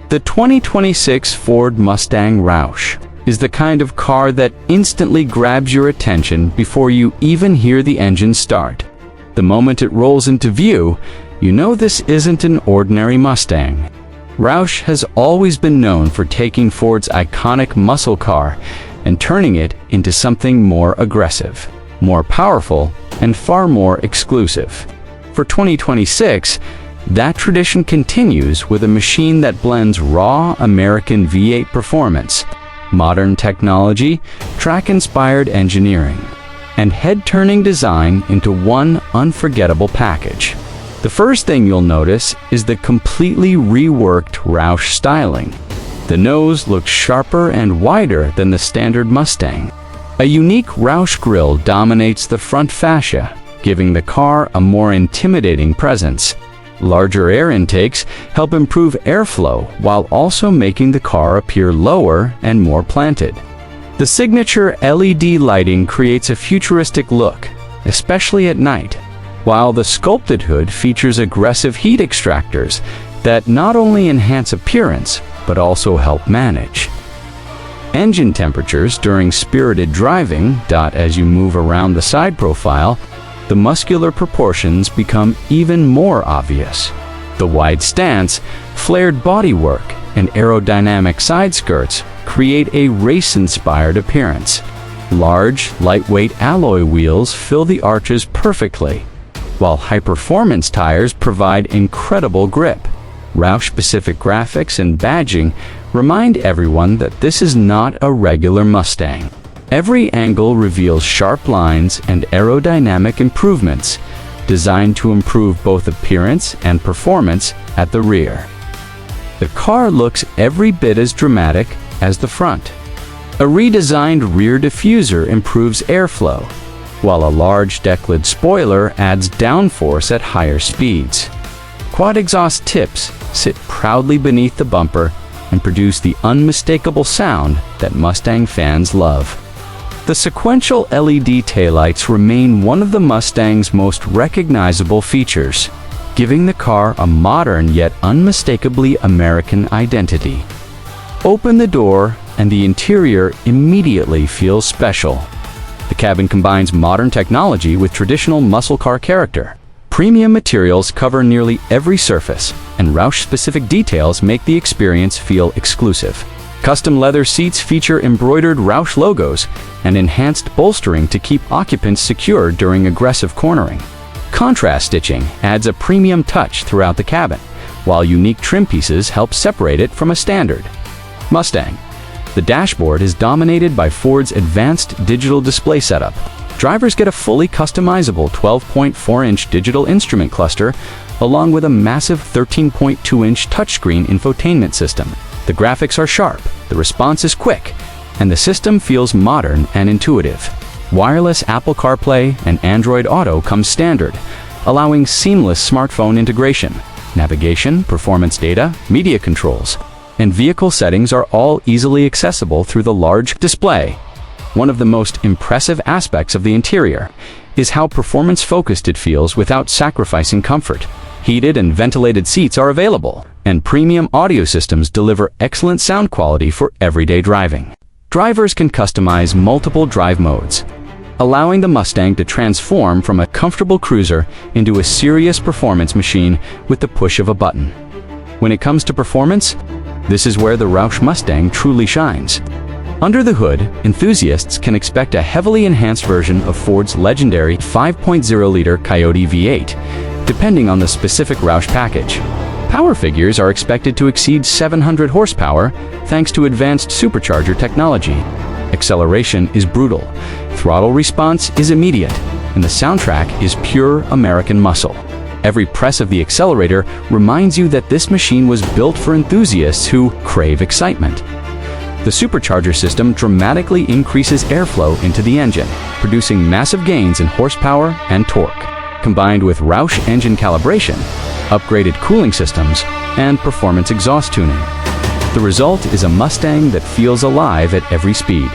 The 2026 Ford Mustang ROUSH is the kind of car that instantly grabs your attention before you even hear the engine start. The moment it rolls into view, you know this isn't an ordinary Mustang. ROUSH has always been known for taking Ford's iconic muscle car and turning it into something more aggressive, more powerful, and far more exclusive. For 2026, that tradition continues with a machine that blends raw American V8 performance, modern technology, track-inspired engineering, and head-turning design into one unforgettable package. The first thing you'll notice is the completely reworked ROUSH styling. The nose looks sharper and wider than the standard Mustang. A unique ROUSH grille dominates the front fascia, giving the car a more intimidating presence. Larger air intakes help improve airflow while also making the car appear lower and more planted. The signature LED lighting creates a futuristic look, especially at night, while the sculpted hood features aggressive heat extractors that not only enhance appearance but also help manage engine temperatures during spirited driving. As you move around the side profile, the muscular proportions become even more obvious. The wide stance, flared bodywork, and aerodynamic side skirts create a race-inspired appearance. Large, lightweight alloy wheels fill the arches perfectly, while high-performance tires provide incredible grip. ROUSH-specific graphics and badging remind everyone that this is not a regular Mustang. Every angle reveals sharp lines and aerodynamic improvements designed to improve both appearance and performance at the rear. The car looks every bit as dramatic as the front. A redesigned rear diffuser improves airflow, while a large decklid spoiler adds downforce at higher speeds. Quad exhaust tips sit proudly beneath the bumper and produce the unmistakable sound that Mustang fans love. The sequential LED taillights remain one of the Mustang's most recognizable features, giving the car a modern yet unmistakably American identity. Open the door and the interior immediately feels special. The cabin combines modern technology with traditional muscle car character. Premium materials cover nearly every surface, and ROUSH-specific details make the experience feel exclusive. Custom leather seats feature embroidered ROUSH logos and enhanced bolstering to keep occupants secure during aggressive cornering. Contrast stitching adds a premium touch throughout the cabin, while unique trim pieces help separate it from a standard Mustang. The dashboard is dominated by Ford's advanced digital display setup. Drivers get a fully customizable 12.4-inch digital instrument cluster, along with a massive 13.2-inch touchscreen infotainment system. The graphics are sharp, the response is quick, and the system feels modern and intuitive. Wireless Apple CarPlay and Android Auto come standard, allowing seamless smartphone integration. Navigation, performance data, media controls, and vehicle settings are all easily accessible through the large display. One of the most impressive aspects of the interior is how performance-focused it feels without sacrificing comfort. Heated and ventilated seats are available, and premium audio systems deliver excellent sound quality for everyday driving. Drivers can customize multiple drive modes, allowing the Mustang to transform from a comfortable cruiser into a serious performance machine with the push of a button. When it comes to performance, this is where the ROUSH Mustang truly shines. Under the hood, enthusiasts can expect a heavily enhanced version of Ford's legendary 5.0-liter Coyote V8, depending on the specific ROUSH package. Power figures are expected to exceed 700 horsepower thanks to advanced supercharger technology. Acceleration is brutal, throttle response is immediate, and the soundtrack is pure American muscle. Every press of the accelerator reminds you that this machine was built for enthusiasts who crave excitement. The supercharger system dramatically increases airflow into the engine, producing massive gains in horsepower and torque. Combined with ROUSH engine calibration, upgraded cooling systems, and performance exhaust tuning, the result is a Mustang that feels alive at every speed.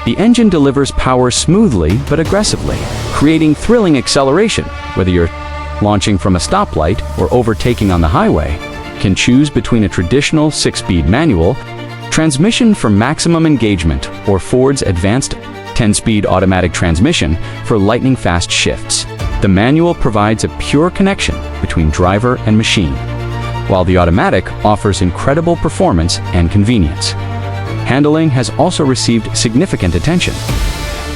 The engine delivers power smoothly but aggressively, creating thrilling acceleration. Whether you're launching from a stoplight or overtaking on the highway, can choose between a traditional 6-speed manual, transmission for maximum engagement, or Ford's advanced 10-speed automatic transmission for lightning-fast shifts. The manual provides a pure connection between driver and machine, while the automatic offers incredible performance and convenience. Handling has also received significant attention.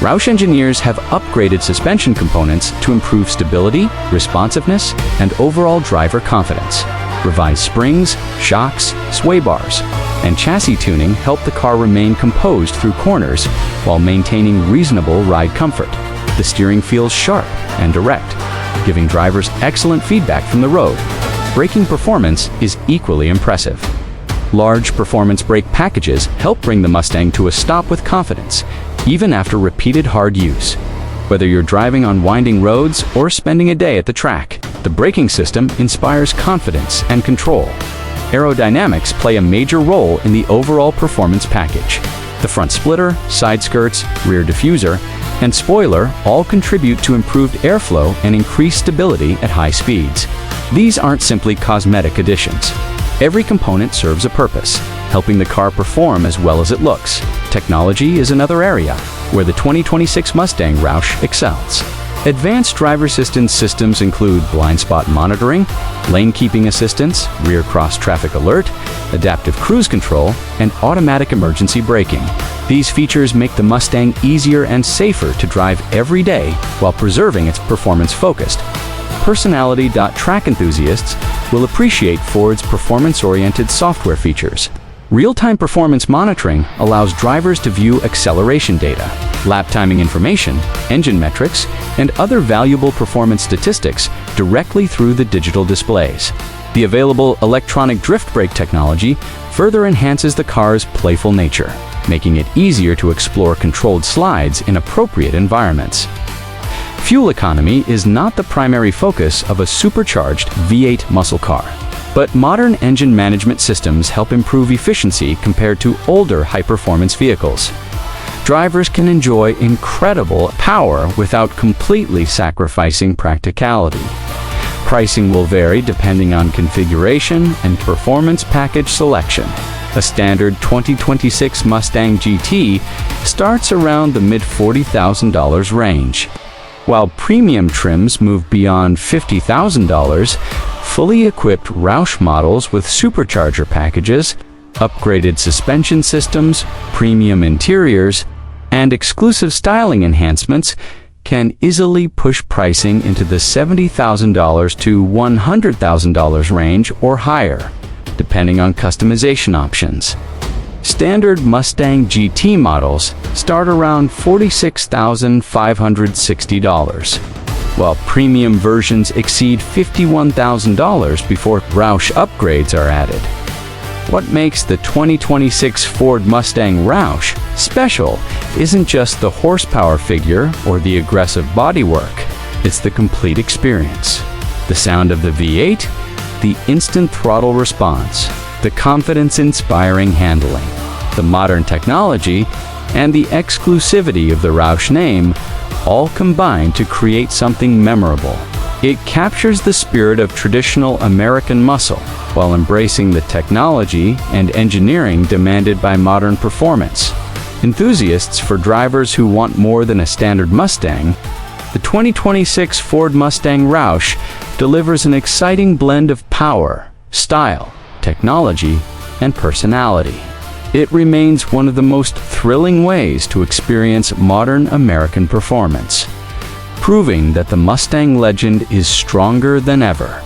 ROUSH engineers have upgraded suspension components to improve stability, responsiveness, and overall driver confidence. Revised springs, shocks, sway bars, and chassis tuning help the car remain composed through corners while maintaining reasonable ride comfort. The steering feels sharp and direct, giving drivers excellent feedback from the road. Braking performance is equally impressive. Large performance brake packages help bring the Mustang to a stop with confidence, even after repeated hard use. Whether you're driving on winding roads or spending a day at the track, the braking system inspires confidence and control. Aerodynamics play a major role in the overall performance package. The front splitter, side skirts, rear diffuser, and spoiler all contribute to improved airflow and increased stability at high speeds. These aren't simply cosmetic additions. Every component serves a purpose, helping the car perform as well as it looks. Technology is another area where the 2026 Mustang ROUSH excels. Advanced driver assistance systems include blind spot monitoring, lane keeping assistance, rear cross traffic alert, adaptive cruise control, and automatic emergency braking. These features make the Mustang easier and safer to drive every day while preserving its performance-focused. Personality.track enthusiasts will appreciate Ford's performance-oriented software features. Real-time performance monitoring allows drivers to view acceleration data, lap timing information, engine metrics, and other valuable performance statistics directly through the digital displays. The available electronic drift brake technology further enhances the car's playful nature, making it easier to explore controlled slides in appropriate environments. Fuel economy is not the primary focus of a supercharged V8 muscle car, but modern engine management systems help improve efficiency compared to older high-performance vehicles. Drivers can enjoy incredible power without completely sacrificing practicality. Pricing will vary depending on configuration and performance package selection. A standard 2026 Mustang GT starts around the mid-$40,000 range, while premium trims move beyond $50,000. Fully equipped ROUSH models with supercharger packages, upgraded suspension systems, premium interiors, and exclusive styling enhancements can easily push pricing into the $70,000 to $100,000 range or higher, depending on customization options. Standard Mustang GT models start around $46,560, while premium versions exceed $51,000 before ROUSH upgrades are added. What makes the 2026 Ford Mustang ROUSH special isn't just the horsepower figure or the aggressive bodywork, it's the complete experience. The sound of the V8, the instant throttle response, the confidence-inspiring handling, the modern technology, and the exclusivity of the ROUSH name all combine to create something memorable. It captures the spirit of traditional American muscle while embracing the technology and engineering demanded by modern performance. Enthusiasts for drivers who want more than a standard Mustang, the 2026 Ford Mustang ROUSH delivers an exciting blend of power, style, technology, and personality. It remains one of the most thrilling ways to experience modern American performance, proving that the Mustang legend is stronger than ever.